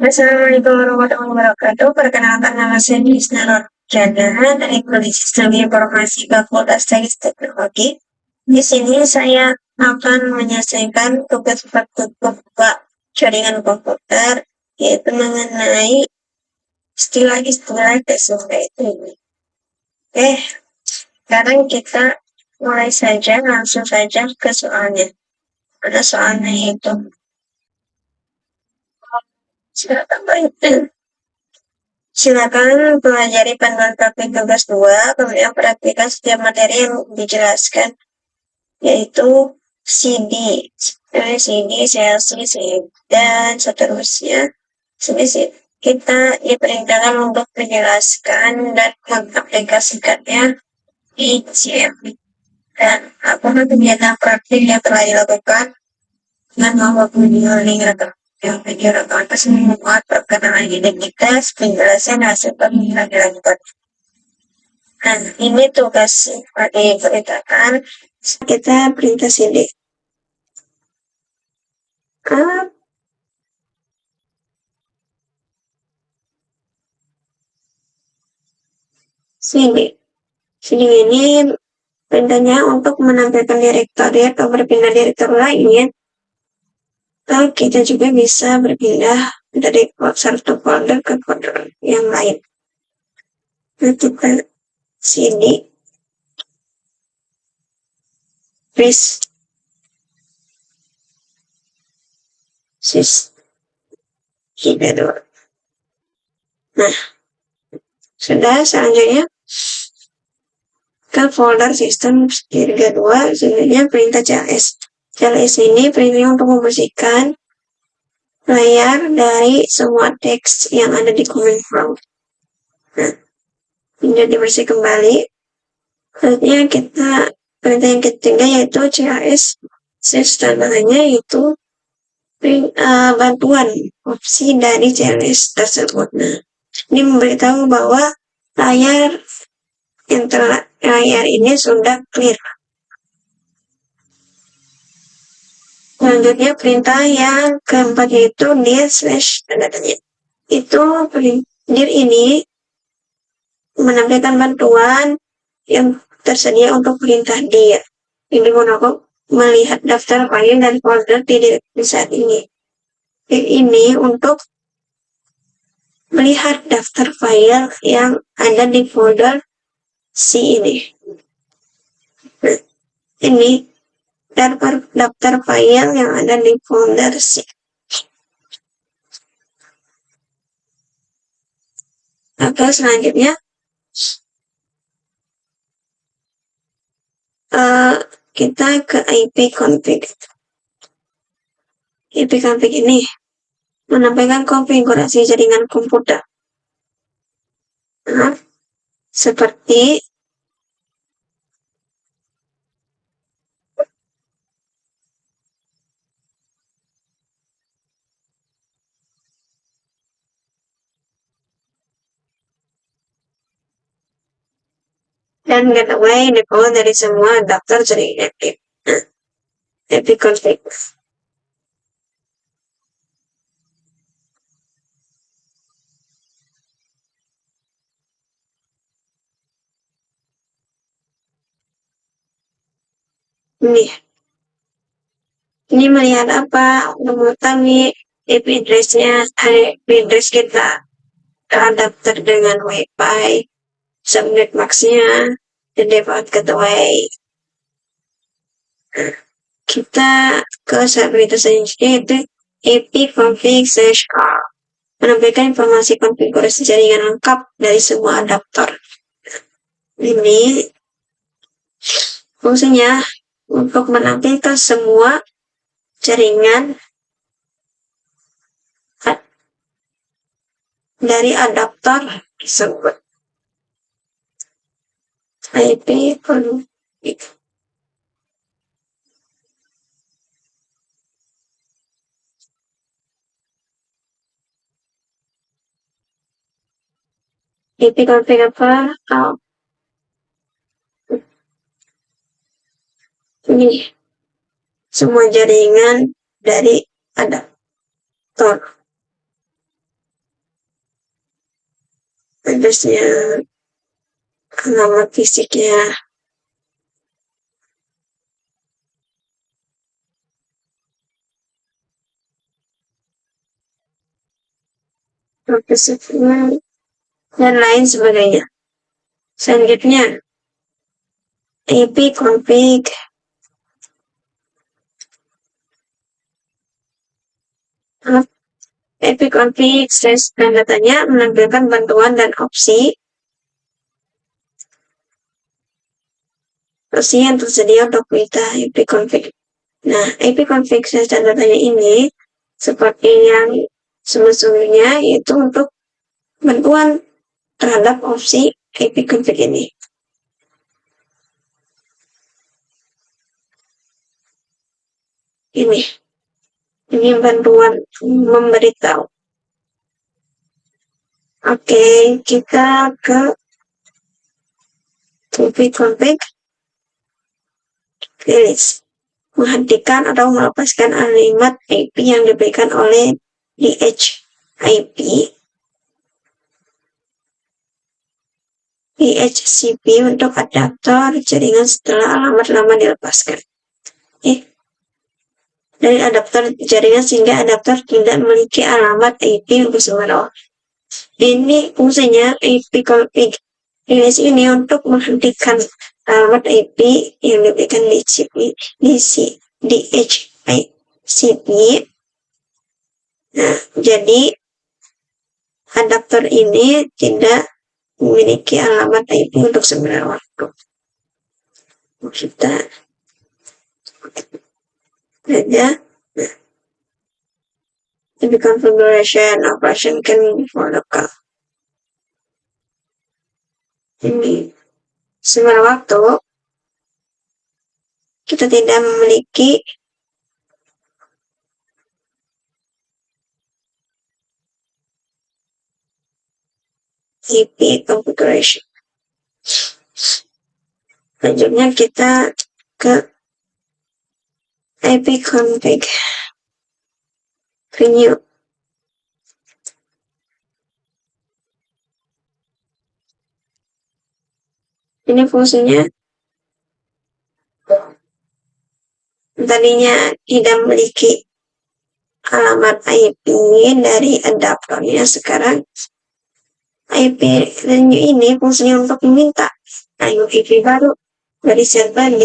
Assalamualaikum warahmatullahi wabarakatuh. Perkenalkan nama saya Krisna Rojana dari Prodi Sistem Informasi Fakultas Sains Teknologi. Di sini saya akan menyelesaikan tugas praktikum jaringan komputer, yaitu mengenai istilah-istilah sesuatu ini. Oke, sekarang kita mulai saja, langsung saja ke soalnya. Ada soalnya itu. Silakan pelajari panduan praktik tugas 2, kemudian praktikan setiap materi yang dijelaskan, yaitu CD, CLC, dan seterusnya. Kita diperintahkan untuk menjelaskan dan mengaplikasikannya di CM. Dan apakah kegiatan praktik yang telah dilakukan dengan membuat link yang dilakukan memuat perkenaan identitas, penjelasan hasil pemilihan dilakukan. Nah, ini tugas diperintahkan. Kita perintah CD. CD ini perintahnya untuk menampilkan direktori atau berpindah direktori lainnya. Atau kita juga bisa berpindah dari satu folder ke folder yang lain. Nah, kita CD Press kita dulu. Nah, sudah, selanjutnya ke folder sistem Liga 2, selanjutnya perintah CLS. CLS ini perintahnya untuk membersihkan layar dari semua teks yang ada di command prompt. Nah, ini dibersih kembali. Selanjutnya kita perintah yang ketiga yaitu CLS. Tambahannya yaitu bantuan opsi dari CLS tersebut. Nah, ini memberitahu bahwa layar ini sudah clear. Selanjutnya perintah yang keempat yaitu dir /tanda-tanya. Itu dir ini menampilkan bantuan yang tersedia untuk perintah dir. Ini digunakan melihat daftar file dan folder di direktory saat ini. Dir ini untuk melihat daftar file yang ada di folder C ini. Ini daftar file yang ada di folder C. Oke, selanjutnya kita ke ipconfig. ipconfig ini menampilkan konfigurasi jaringan komputer. Nah, seperti dan gateway default dari semua daftar jaringan aktif. Nah, ipconfig. Ini melihat apa? Mengetahui IP address kita adapter dengan Wi-Fi, subnet max-nya, dan default gateway. Kita ke subnet selanjutnya yaitu ipconfig/r, menampilkan informasi konfigurasi jaringan lengkap dari semua adaptor. Ini fungsinya untuk menampilkan semua jaringan dari adaptor tersebut. ipconfig. ipconfig apa? Ini semua jaringan dari adaptor. address-nya, alamat fisiknya. Profesinya dan lain sebagainya. Selanjutnya, ipconfig ipconfig dan datanya menampilkan bantuan dan opsi yang tersedia untuk kita ipconfig. Nah, ipconfig dan datanya ini seperti yang sebelumnya, yaitu untuk bantuan terhadap opsi ipconfig ini. Ini bantuan memberitahu. Oke, kita ke ipconfig list. Menghentikan atau melepaskan alamat IP yang diberikan oleh DHCP untuk adaptor jaringan setelah alamat lama dilepaskan. Dari adaptor jaringan sehingga adaptor tidak memiliki alamat IP untuk sementara. Ini fungsinya ipconfig list ini untuk menghentikan alamat IP yang diberikan di DHCP. Nah, jadi adaptor ini tidak memiliki alamat IP untuk sementara waktu. Kita saja. The configuration operation can be for local. Ini sementara waktu kita tidak memiliki IP configuration. Selanjutnya kita ke ipconfig renew. Ini fungsinya tadinya tidak memiliki alamat IP dari adaptornya, sekarang IP renew ini fungsinya untuk meminta IP baru dari server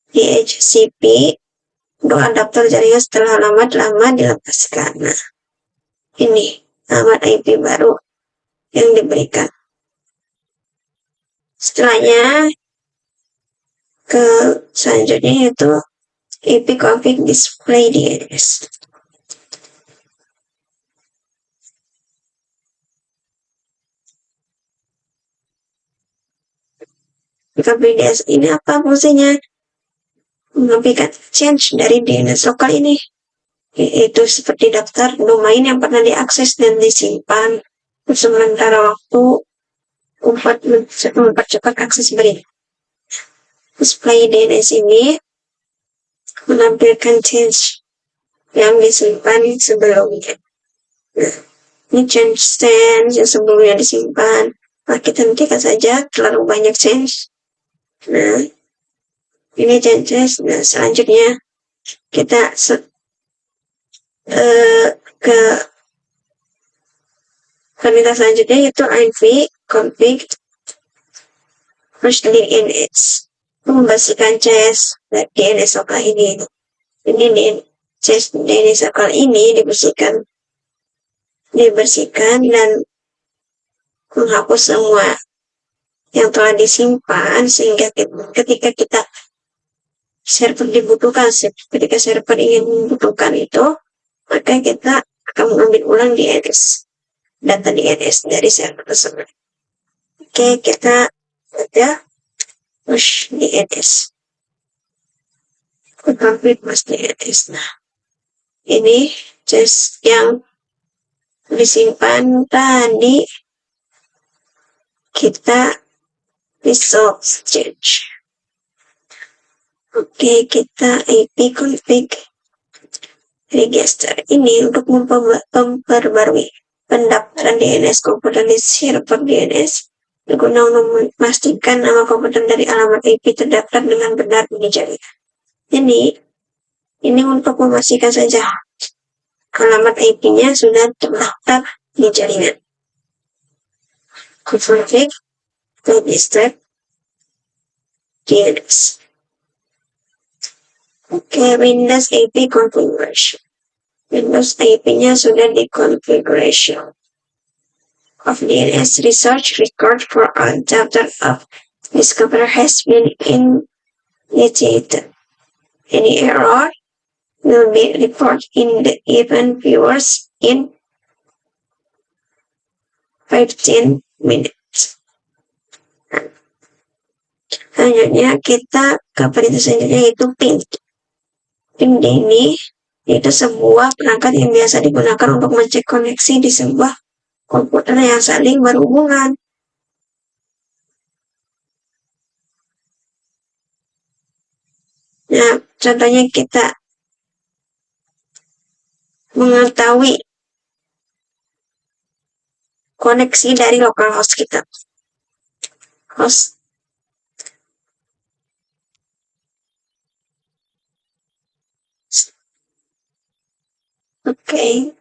DHCP untuk adaptor jaringan setelah alamat lama dilepaskan. Nah, ini alamat IP baru yang diberikan. Setelahnya ke selanjutnya yaitu ipconfig display DNS. Ipconfig DNS ini apa fungsinya? Mengaplikan change dari DNS lokal ini, yaitu seperti daftar domain yang pernah diakses dan disimpan sementara waktu mempercepat akses berikut. Display DNS ini menampilkan change yang disimpan sebelumnya. Nah, ini change yang sebelumnya disimpan. Nah, kita hentikan saja terlalu banyak change. Nah, ini change. Nah, selanjutnya kita ke permintaan selanjutnya yaitu ipconfig DNS. Membersihkan cache DNS lokal ini. Ini cache DNS lokal ini dibersihkan dan menghapus semua yang telah disimpan, sehingga ketika kita ketika server ingin membutuhkan itu, maka kita akan mengambil ulang data DNS dari server tersebut. Oke, kita ada push DNS. Config push DNS. Nah, ini cache yang disimpan tadi kita resolve change. Oke, kita ipconfig register ini untuk memperbarui pendaftaran DNS komputer di server DNS guna memastikan nama komputer dari alamat IP terdaftar dengan benar di jaringan. Jadi, ini untuk memastikan saja alamat IP-nya sudah terdaftar di jaringan. Config step DNS. Oke, Windows IP configuration. Windows IP-nya sudah dikonfigurasi. Of DNS research record for all chapter of discover has been initiated. Any error will be reported in the event viewers in 15 minutes. Selanjutnya kita ke perintah selanjutnya yaitu ping. Ping ini itu sebuah perangkat yang biasa digunakan untuk mengecek koneksi di sebuah komputer yang saling berhubungan. Nah, contohnya kita mengetahui koneksi dari localhost kita. Host. Oke.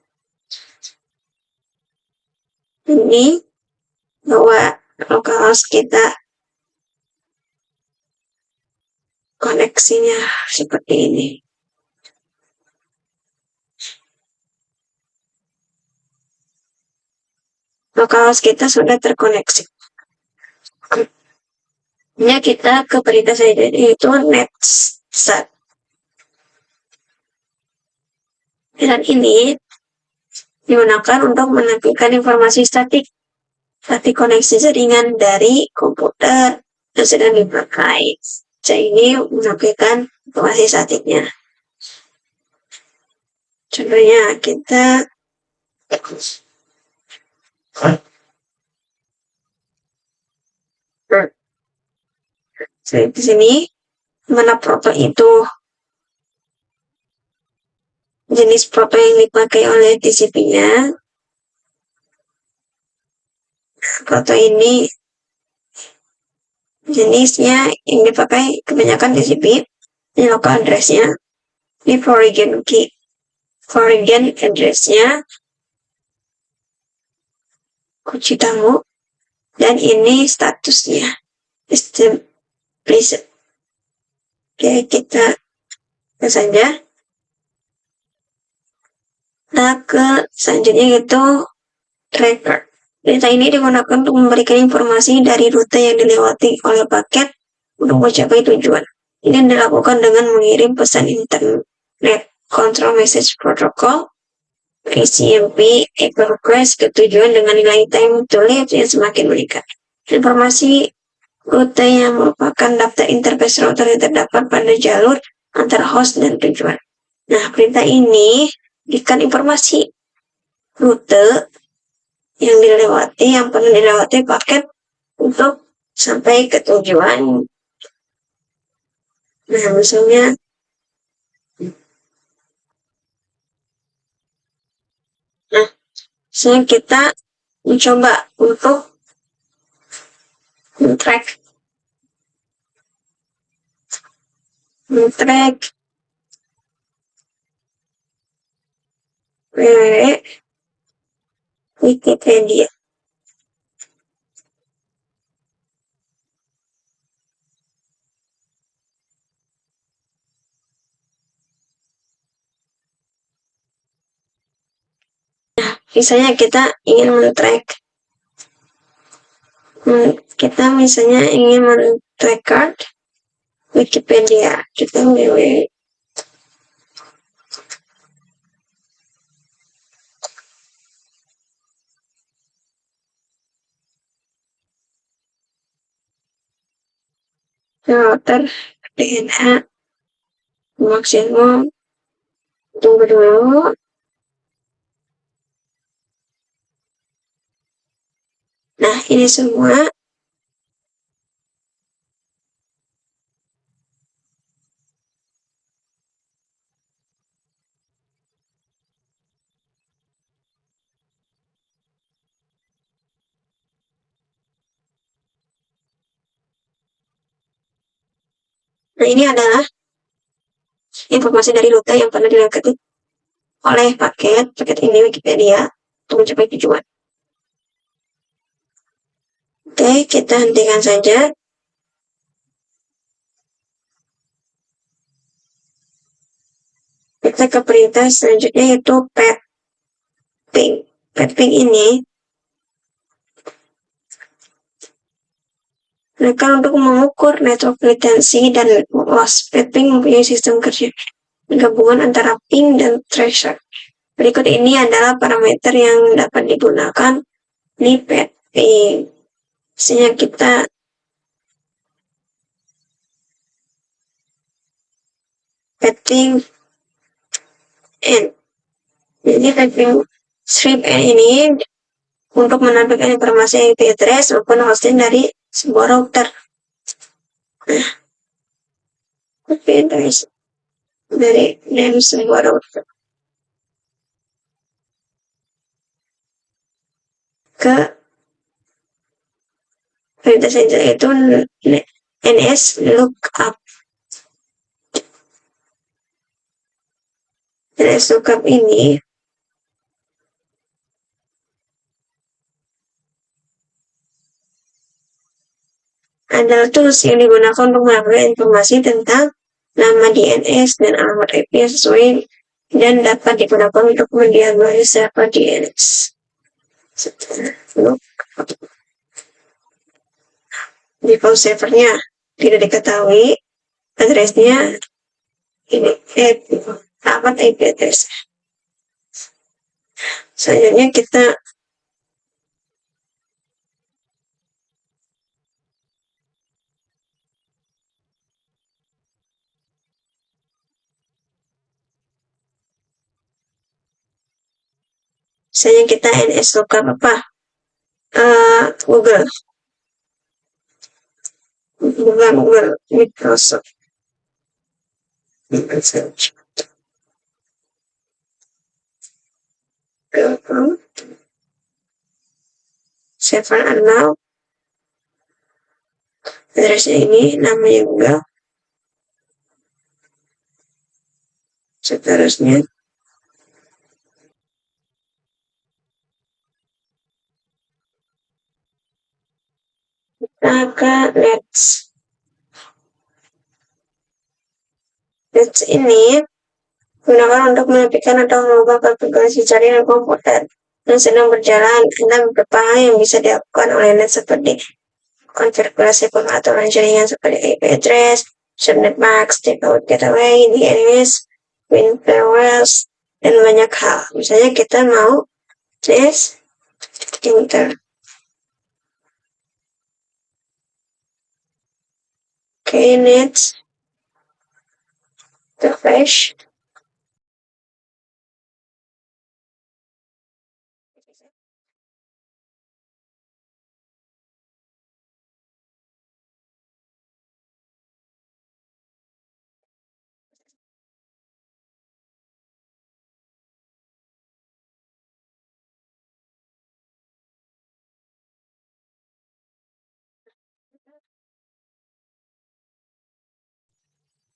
Ini bahwa localhost kita koneksinya seperti ini. Localhost kita sudah terkoneksi. Ini kita ke perintah saja yaitu netset. Dan ini digunakan untuk menampilkan informasi statik koneksi jaringan dari komputer yang sedang dipakai. Jadi ini menampilkan informasi statiknya. Contohnya kita di sini mana proto itu jenis proto yang dipakai oleh TCP-nya. Proto ini jenisnya yang dipakai kebanyakan TCP. Ini local address-nya. Ini foreign key. Foreign address-nya. Kunci tamu. Dan ini statusnya. System preset. Oke, kita saja. Nah, ke selanjutnya yaitu tracker. Perintah ini digunakan untuk memberikan informasi dari rute yang dilewati oleh paket untuk mencapai tujuan. Ini dilakukan dengan mengirim pesan Internet Control Message Protocol ICMP echo request ke tujuan dengan nilai time to live yang semakin meningkat. Informasi rute yang merupakan daftar interface router yang terdapat pada jalur antara host dan tujuan. Nah, perintah ini berikan informasi rute yang pernah dilewati paket untuk sampai ke tujuan. Nah, misalnya kita mencoba untuk men-track Wikipedia. Misalnya kita ingin men-track card Wikipedia, kita router DNA maksimum, tunggu dulu. Nah, ini semua Nah, ini adalah informasi dari rute yang pernah dilengkapi oleh paket ini Wikipedia untuk mencapai tujuan. Oke, kita hentikan saja. Kita ke perintah selanjutnya yaitu pathing. Pathing ini mereka untuk mengukur network latency dan loss. Pathing mempunyai sistem kerja gabungan antara ping dan tracer. Berikut ini adalah parameter yang dapat digunakan di pathing. Misalnya kita pathing n. Jadi pathing strip n ini untuk menampilkan informasi IP address maupun hosting dari sebuah router. Nah, IP address dari sebuah router ke perintah saja itu ns lookup. ns lookup ini adalah tools yang digunakan untuk mendapatkan informasi tentang nama DNS dan alamat IP yang sesuai dan dapat digunakan untuk mendiagnosis server DNS. Default servernya tidak diketahui, addressnya ini alamat IP address. Selanjutnya kita ns lookup apa? Google Microsoft search. Server unknown, addressnya ini, namanya Google, seterusnya. Kita ke Let's ini gunakan untuk menepikan atau mengubah konfigurasi jaringan komputer yang sedang berjalan. Ada beberapa hal yang bisa dilakukan oleh net seperti konfigurasi pengaturan jaringan seperti IP address, subnet mask, takeout gateway, DNS, win firewalls, dan banyak hal. Misalnya kita mau tes enter. Oke, next refresh.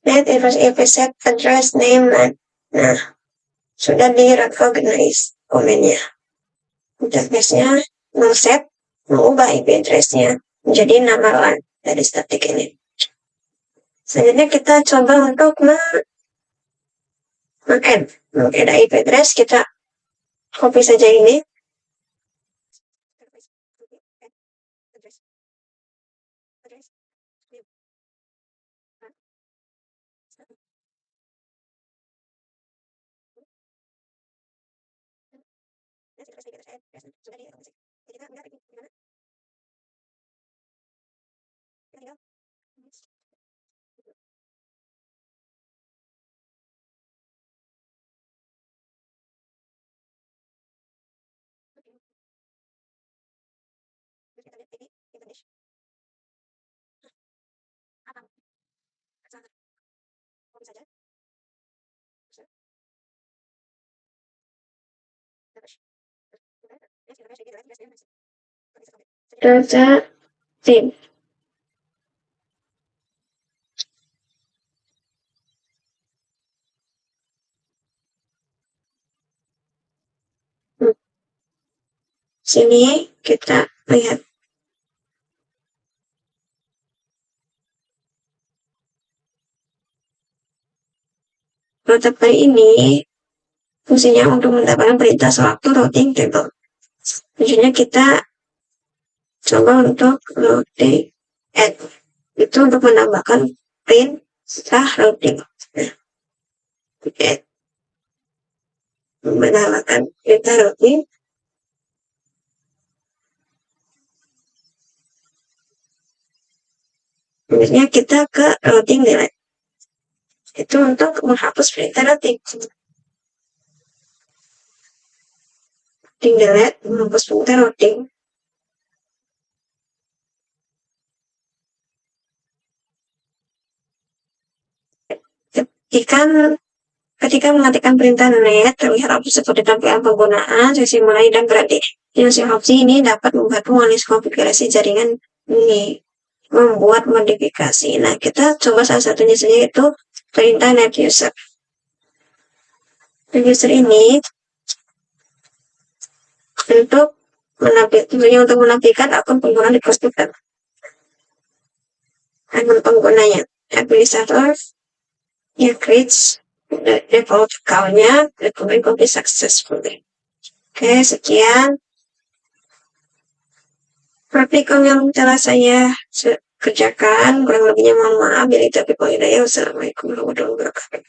Net if set address name. Nah, sudah di-recognize komennya. Database-nya set mengubah IP address-nya menjadi nama LAN dari static ini. Selanjutnya kita coba untuk meng-add IP address. Kita copy saja ini. Data tim. Sini kita lihat protokol ini fungsinya untuk mendapatkan perintah sewaktu routing table. Tujuannya kita coba untuk routing add itu untuk menambahkan perintah routing. Menambahkan perintah routing. Kemudian kita ke routing delete. Itu untuk menghapus perintah routing. Routing delete menghapus perintah routing. Ketika mengetikkan perintah net, terlihat opsi seperti tampilan penggunaan, sesi mulai, dan berhenti. Jenis opsi ini dapat membantu mengalis konfigurasi jaringan ini, membuat modifikasi. Nah, kita coba salah satunya saja, yaitu perintah net user. Net user ini untuk menampilkan akun pengguna di Postman. Akun penggunanya, administrator, yang creates default account-nya, rekomend copy successfully. Oke, sekian praktikum yang telah saya kerjakan. Kurang lebihnya mohon maaf. Bila itu, Wassalamualaikum warahmatullahi wabarakatuh.